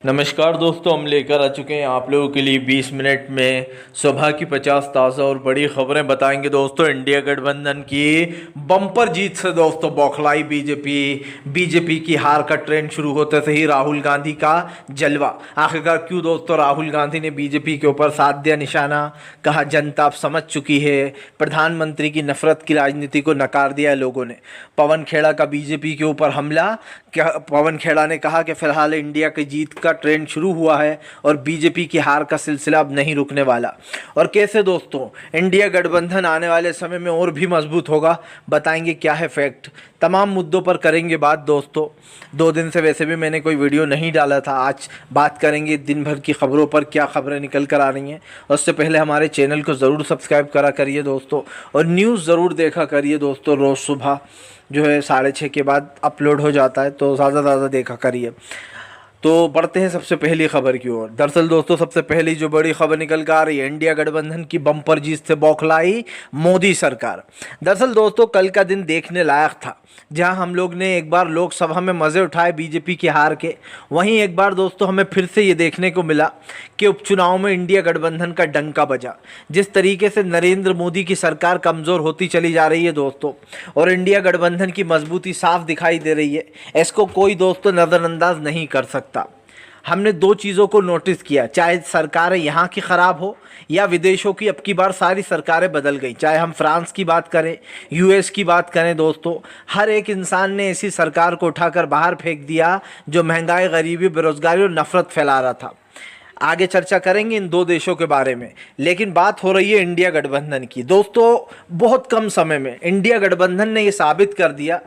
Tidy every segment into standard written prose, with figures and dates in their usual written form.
नमस्कार दोस्तों, हम लेकर आ चुके हैं आप लोगों के लिए 20 मिनट में सुबह की 50 ताज़ा और बड़ी खबरें बताएंगे। दोस्तों, इंडिया गठबंधन की बम्पर जीत से दोस्तों बौखलाई बीजेपी की हार का ट्रेंड शुरू होते से ही राहुल गांधी का जलवा। आखिरकार क्यों दोस्तों राहुल गांधी ने बीजेपी के ऊपर साध दिया निशाना, कहा जनता अब समझ चुकी है। प्रधानमंत्री की नफरत की राजनीति को नकार दिया है लोगों ने। पवन खेड़ा का बीजेपी के ऊपर हमला। पवन खेड़ा ने कहा कि फिलहाल इंडिया की जीत का ट्रेंड शुरू हुआ है और बीजेपी की हार का सिलसिला अब नहीं रुकने वाला। और कैसे दोस्तों इंडिया गठबंधन आने वाले समय में और भी मजबूत होगा, बताएंगे क्या है फैक्ट। तमाम मुद्दों पर करेंगे बात दोस्तों। 2 दिन से वैसे भी मैंने कोई वीडियो नहीं डाला था, आज बात करेंगे दिन भर की खबरों पर, क्या खबरें निकल कर आ रही हैं। उससे पहले हमारे चैनल को ज़रूर सब्सक्राइब करा करिए दोस्तों, और न्यूज़ ज़रूर देखा करिए दोस्तों। रोज़ सुबह जो है 6:30 के बाद अपलोड हो जाता है, तो ज़्यादा देखा करिए। तो बढ़ते हैं सबसे पहली खबर की ओर। दरअसल दोस्तों सबसे पहली जो बड़ी खबर निकल कर आ रही है, इंडिया गठबंधन की बम्पर जीत से बौखलाई मोदी सरकार। दरअसल दोस्तों कल का दिन देखने लायक था, जहां हम लोग ने एक बार लोकसभा में मज़े उठाए बीजेपी की हार के, वहीं एक बार दोस्तों हमें फिर से ये देखने को मिला कि उपचुनाव में इंडिया गठबंधन का डंका बजा। जिस तरीके से नरेंद्र मोदी की सरकार कमज़ोर होती चली जा रही है दोस्तों, और इंडिया गठबंधन की मजबूती साफ दिखाई दे रही है, इसको कोई दोस्तों नज़रअंदाज नहीं कर सकता। हमने 2 चीज़ों को नोटिस किया, चाहे सरकारें यहाँ की ख़राब हो या विदेशों की। अब की बार सारी सरकारें बदल गई, चाहे हम फ्रांस की बात करें, यूएस की बात करें दोस्तों, हर एक इंसान ने ऐसी सरकार को उठाकर बाहर फेंक दिया जो महंगाई, गरीबी, बेरोजगारी और नफरत फैला रहा था। आगे चर्चा करेंगे इन 2 देशों के बारे में, लेकिन बात हो रही है इंडिया गठबंधन की। दोस्तों बहुत कम समय में इंडिया गठबंधन ने ये साबित कर दिया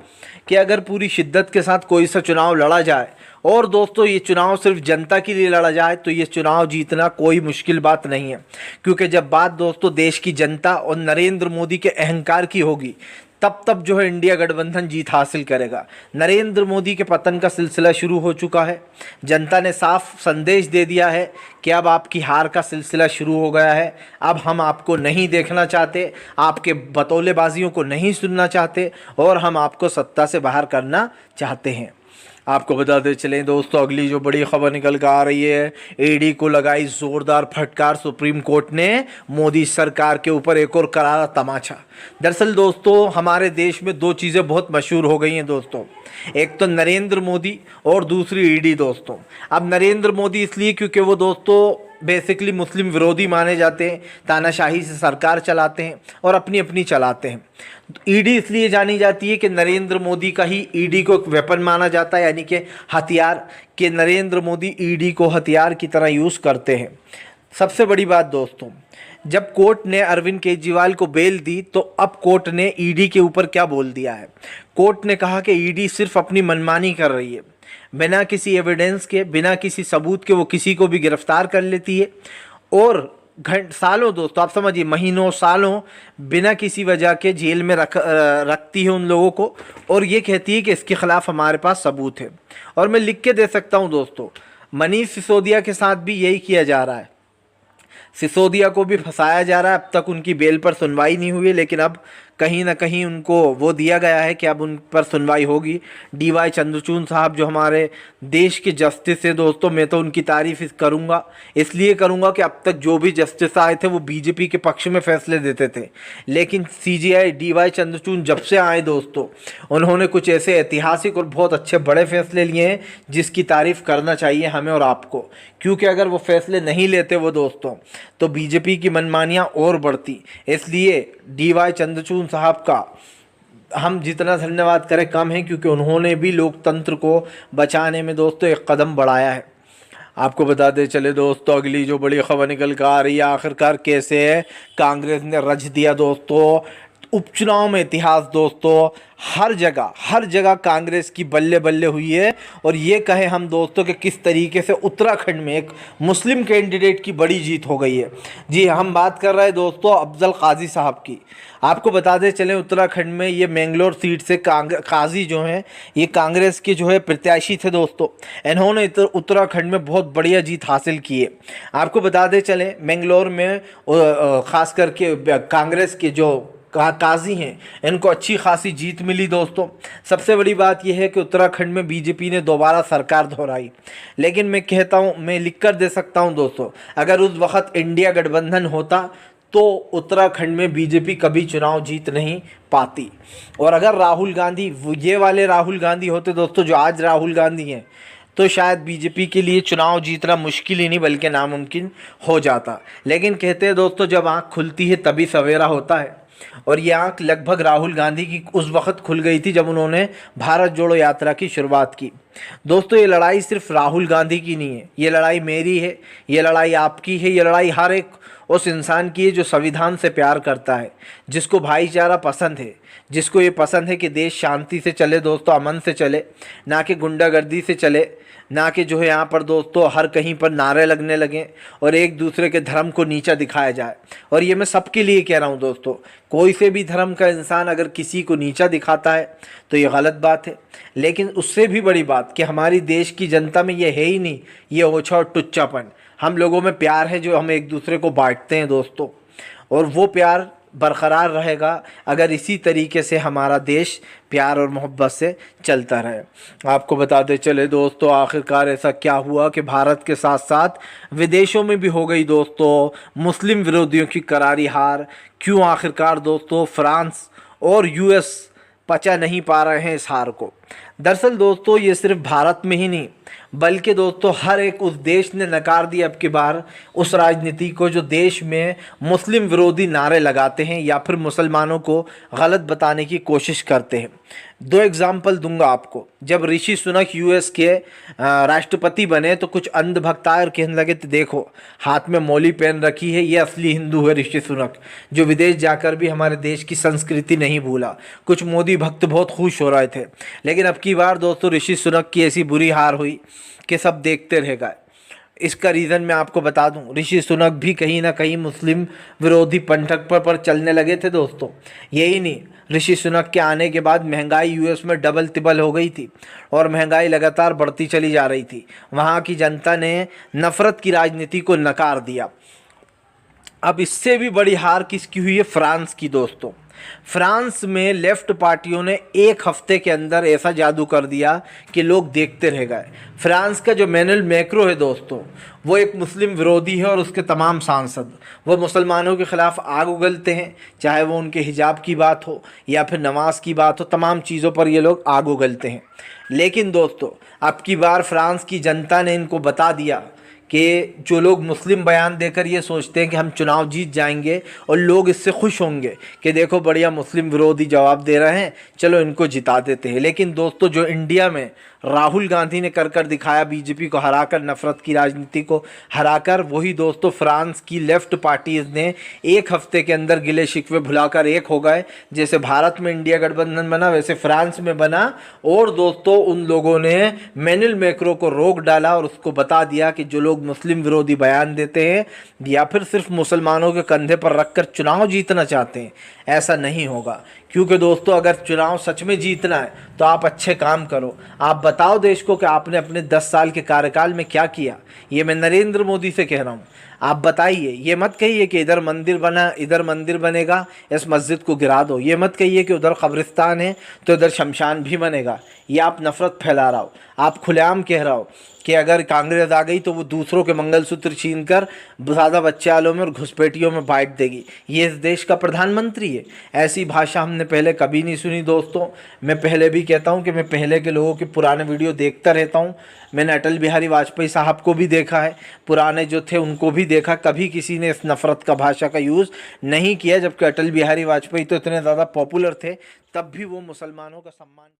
कि अगर पूरी शिद्दत के साथ कोई सा चुनाव लड़ा जाए, और दोस्तों ये चुनाव सिर्फ जनता के लिए लड़ा जाए, तो ये चुनाव जीतना कोई मुश्किल बात नहीं है। क्योंकि जब बात दोस्तों देश की जनता और नरेंद्र मोदी के अहंकार की होगी, तब जो है इंडिया गठबंधन जीत हासिल करेगा। नरेंद्र मोदी के पतन का सिलसिला शुरू हो चुका है। जनता ने साफ संदेश दे दिया है कि अब आपकी हार का सिलसिला शुरू हो गया है। अब हम आपको नहीं देखना चाहते, आपके बतौलेबाजियों को नहीं सुनना चाहते, और हम आपको सत्ता से बाहर करना चाहते हैं। आपको बताते चलें दोस्तों, अगली जो बड़ी खबर निकल कर आ रही है, ईडी को लगाई जोरदार फटकार। सुप्रीम कोर्ट ने मोदी सरकार के ऊपर एक और करारा तमाचा। दरअसल दोस्तों हमारे देश में 2 चीज़ें बहुत मशहूर हो गई हैं दोस्तों, एक तो नरेंद्र मोदी और दूसरी ईडी दोस्तों। अब नरेंद्र मोदी इसलिए क्योंकि वो दोस्तों बेसिकली मुस्लिम विरोधी माने जाते हैं, तानाशाही से सरकार चलाते हैं और अपनी अपनी चलाते हैं। ईडी इसलिए जानी जाती है कि नरेंद्र मोदी का ही ईडी को एक वेपन माना जाता है, यानी कि हथियार, कि नरेंद्र मोदी ईडी को हथियार की तरह यूज़ करते हैं। सबसे बड़ी बात दोस्तों, जब कोर्ट ने अरविंद केजरीवाल को बेल दी, तो अब कोर्ट ने ईडी के ऊपर क्या बोल दिया है। कोर्ट ने कहा कि ईडी सिर्फ अपनी मनमानी कर रही है, बिना किसी एविडेंस के, बिना किसी सबूत के वो किसी को भी गिरफ्तार कर लेती है, और सालों दोस्तों आप समझिए, महीनों सालों बिना किसी वजह के जेल में रखती है उन लोगों को, और ये कहती है कि इसके ख़िलाफ़ हमारे पास सबूत है। और मैं लिख के दे सकता हूँ दोस्तों, मनीष सिसोदिया के साथ भी यही किया जा रहा है। सिसोदिया को भी फंसाया जा रहा है। अब तक उनकी बेल पर सुनवाई नहीं हुई, लेकिन अब कहीं ना कहीं उनको वो दिया गया है कि अब उन पर सुनवाई होगी। डीवाई चंद्रचूड़ साहब जो हमारे देश के जस्टिस है दोस्तों, मैं तो उनकी तारीफ करूँगा, इसलिए करूँगा कि अब तक जो भी जस्टिस आए थे वो बीजेपी के पक्ष में फैसले देते थे, लेकिन सीजेआई डीवाई चंद्रचूड़ जब से आए दोस्तों, उन्होंने कुछ ऐसे ऐतिहासिक और बहुत अच्छे बड़े फैसले लिए हैं जिसकी तारीफ करना चाहिए हमें और आपको। क्योंकि अगर वो फैसले नहीं लेते वो दोस्तों, तो बीजेपी की मनमानियाँ और बढ़ती। इसलिए डीवाई चंद्रचूड़ साहब का हम जितना धन्यवाद करें कम है, क्योंकि उन्होंने भी लोकतंत्र को बचाने में दोस्तों एक कदम बढ़ाया है। आपको बताते चले दोस्तों, अगली जो बड़ी खबर निकल कर आ रही है, आखिरकार कैसे है कांग्रेस ने रच दिया दोस्तों उपचुनाव में इतिहास दोस्तों। हर जगह कांग्रेस की बल्ले बल्ले हुई है। और ये कहें हम दोस्तों कि किस तरीके से उत्तराखंड में एक मुस्लिम कैंडिडेट की बड़ी जीत हो गई है। जी हम बात कर रहे हैं दोस्तों अफजल काजी साहब की। आपको बताते चलें उत्तराखंड में ये मैंगलोर सीट से काजी जो हैं ये कांग्रेस के जो है प्रत्याशी थे दोस्तों। इन्होंने उत्तराखंड में बहुत बढ़िया जीत हासिल की है। आपको बताते चलें मैंगलोर में ख़ास करके कांग्रेस के जो काजी हैं, इनको अच्छी खासी जीत मिली दोस्तों। सबसे बड़ी बात यह है कि उत्तराखंड में बीजेपी ने दोबारा सरकार दोहराई। लेकिन मैं कहता हूँ, मैं लिख कर दे सकता हूँ दोस्तों, अगर उस वक्त इंडिया गठबंधन होता तो उत्तराखंड में बीजेपी कभी चुनाव जीत नहीं पाती। और अगर राहुल गांधी, ये वाले राहुल गांधी होते दोस्तों जो आज राहुल गांधी हैं, तो शायद बीजेपी के लिए चुनाव जीतना मुश्किल ही नहीं बल्कि नामुमकिन हो जाता। लेकिन कहते हैं दोस्तों, जब आँख खुलती है तभी सवेरा होता है। और ये आँख लगभग राहुल गांधी की उस वक्त खुल गई थी जब उन्होंने भारत जोड़ो यात्रा की शुरुआत की। दोस्तों, ये लड़ाई सिर्फ राहुल गांधी की नहीं है, ये लड़ाई मेरी है, ये लड़ाई आपकी है, ये लड़ाई हर एक उस इंसान की है जो संविधान से प्यार करता है, जिसको भाईचारा पसंद है, जिसको ये पसंद है कि देश शांति से चले दोस्तों, अमन से चले, ना कि गुंडागर्दी से चले, ना कि जो है यहाँ पर दोस्तों हर कहीं पर नारे लगने लगें और एक दूसरे के धर्म को नीचा दिखाया जाए। और ये मैं सबके लिए कह रहा हूँ दोस्तों, कोई से भी धर्म का इंसान अगर किसी को नीचा दिखाता है तो ये गलत बात है। लेकिन उससे भी बड़ी बात कि हमारी देश की जनता में ये है ही नहीं, ये ओछा और टुच्चापन। हम लोगों में प्यार है जो हम एक दूसरे को बांटते हैं दोस्तों, और वो प्यार बरकरार रहेगा अगर इसी तरीके से हमारा देश प्यार और मोहब्बत से चलता रहे। आपको बताते चले दोस्तों, आखिरकार ऐसा क्या हुआ कि भारत के साथ साथ विदेशों में भी हो गई दोस्तों मुस्लिम विरोधियों की करारी हार। क्यों आखिरकार दोस्तों फ्रांस और यूएस पचा नहीं पा रहे हैं इस हार को? दरअसल दोस्तों, ये सिर्फ भारत में ही नहीं बल्कि दोस्तों हर एक उस देश ने नकार दिया अब की बार उस राजनीति को जो देश में मुस्लिम विरोधी नारे लगाते हैं या फिर मुसलमानों को गलत बताने की कोशिश करते हैं। दो एग्जाम्पल दूंगा आपको। जब ऋषि सुनक यूएस के राष्ट्रपति बने तो कुछ अंधभक्त आए और कहने लगे, तो देखो हाथ में मौली पहन रखी है, ये असली हिंदू है ऋषि सुनक, जो विदेश जाकर भी हमारे देश की संस्कृति नहीं भूला। कुछ मोदी भक्त बहुत खुश हो रहे थे। लेकिन अब की बार दोस्तों ऋषि सुनक की ऐसी बुरी हार हुई कि सब देखते रह गए। इसका रीज़न मैं आपको बता दूं, ऋषि सुनक भी कहीं ना कहीं मुस्लिम विरोधी पंथक पर चलने लगे थे दोस्तों। यही नहीं, ऋषि सुनक के आने के बाद महंगाई यूएस में डबल तिबल हो गई थी और महंगाई लगातार बढ़ती चली जा रही थी। वहाँ की जनता ने नफरत की राजनीति को नकार दिया। अब इससे भी बड़ी हार किसकी हुई है? फ्रांस की दोस्तों। फ्रांस में लेफ्ट पार्टियों ने एक हफ्ते के अंदर ऐसा जादू कर दिया कि लोग देखते रह गए। फ्रांस का जो मैनुअल मैक्रो है दोस्तों, वो एक मुस्लिम विरोधी है और उसके तमाम सांसद वो मुसलमानों के ख़िलाफ़ आग उगलते हैं, चाहे वो उनके हिजाब की बात हो या फिर नमाज की बात हो, तमाम चीज़ों पर ये लोग आग उगलते हैं। लेकिन दोस्तों अब की बार फ्रांस की जनता ने इनको बता दिया कि जो लोग मुस्लिम बयान देकर ये सोचते हैं कि हम चुनाव जीत जाएंगे और लोग इससे खुश होंगे कि देखो बढ़िया मुस्लिम विरोधी जवाब दे रहे हैं, चलो इनको जिता देते हैं। लेकिन दोस्तों जो इंडिया में राहुल गांधी ने कर दिखाया, बीजेपी को हराकर, नफरत की राजनीति को हराकर, वही दोस्तों फ्रांस की लेफ्ट पार्टीज ने एक हफ्ते के अंदर गिले शिकवे भुलाकर एक हो गए। जैसे भारत में इंडिया गठबंधन बना वैसे फ्रांस में बना। और दोस्तों उन लोगों ने मैनुअल मैक्रो को रोक डाला और उसको बता दिया कि जो लोग मुस्लिम विरोधी बयान देते हैं या फिर सिर्फ मुसलमानों के कंधे पर रखकर चुनाव जीतना चाहते हैं, ऐसा नहीं होगा। क्योंकि दोस्तों अगर चुनाव सच में जीतना है तो आप अच्छे काम करो, आप बताओ देश को कि आपने अपने 10 साल के कार्यकाल में क्या किया। ये मैं नरेंद्र मोदी से कह रहा हूँ, आप बताइए। ये मत कहिए कि इधर मंदिर बना, इधर मंदिर बनेगा, इस मस्जिद को गिरा दो। ये मत कहिए कि उधर कब्रिस्तान है तो इधर शमशान भी बनेगा। ये आप नफरत फैला रहा हो। आप खुलेआम कह रहा हो कि अगर कांग्रेस आ गई तो वो दूसरों के मंगलसूत्र छीनकर ज़्यादा बच्चे वालों में और घुसपैठियों में बांट देगी। ये इस देश का प्रधानमंत्री है। ऐसी भाषा हमने पहले कभी नहीं सुनी दोस्तों। मैं पहले भी कहता हूँ कि मैं पहले के लोगों के पुराने वीडियो देखता रहता हूँ। मैंने अटल बिहारी वाजपेयी साहब को भी देखा है, पुराने जो थे उनको भी देखा। कभी किसी ने इस नफ़रत का भाषा का यूज़ नहीं किया। जबकि अटल बिहारी वाजपेयी तो इतने ज़्यादा पॉपुलर थे, तब भी वो मुसलमानों का सम्मान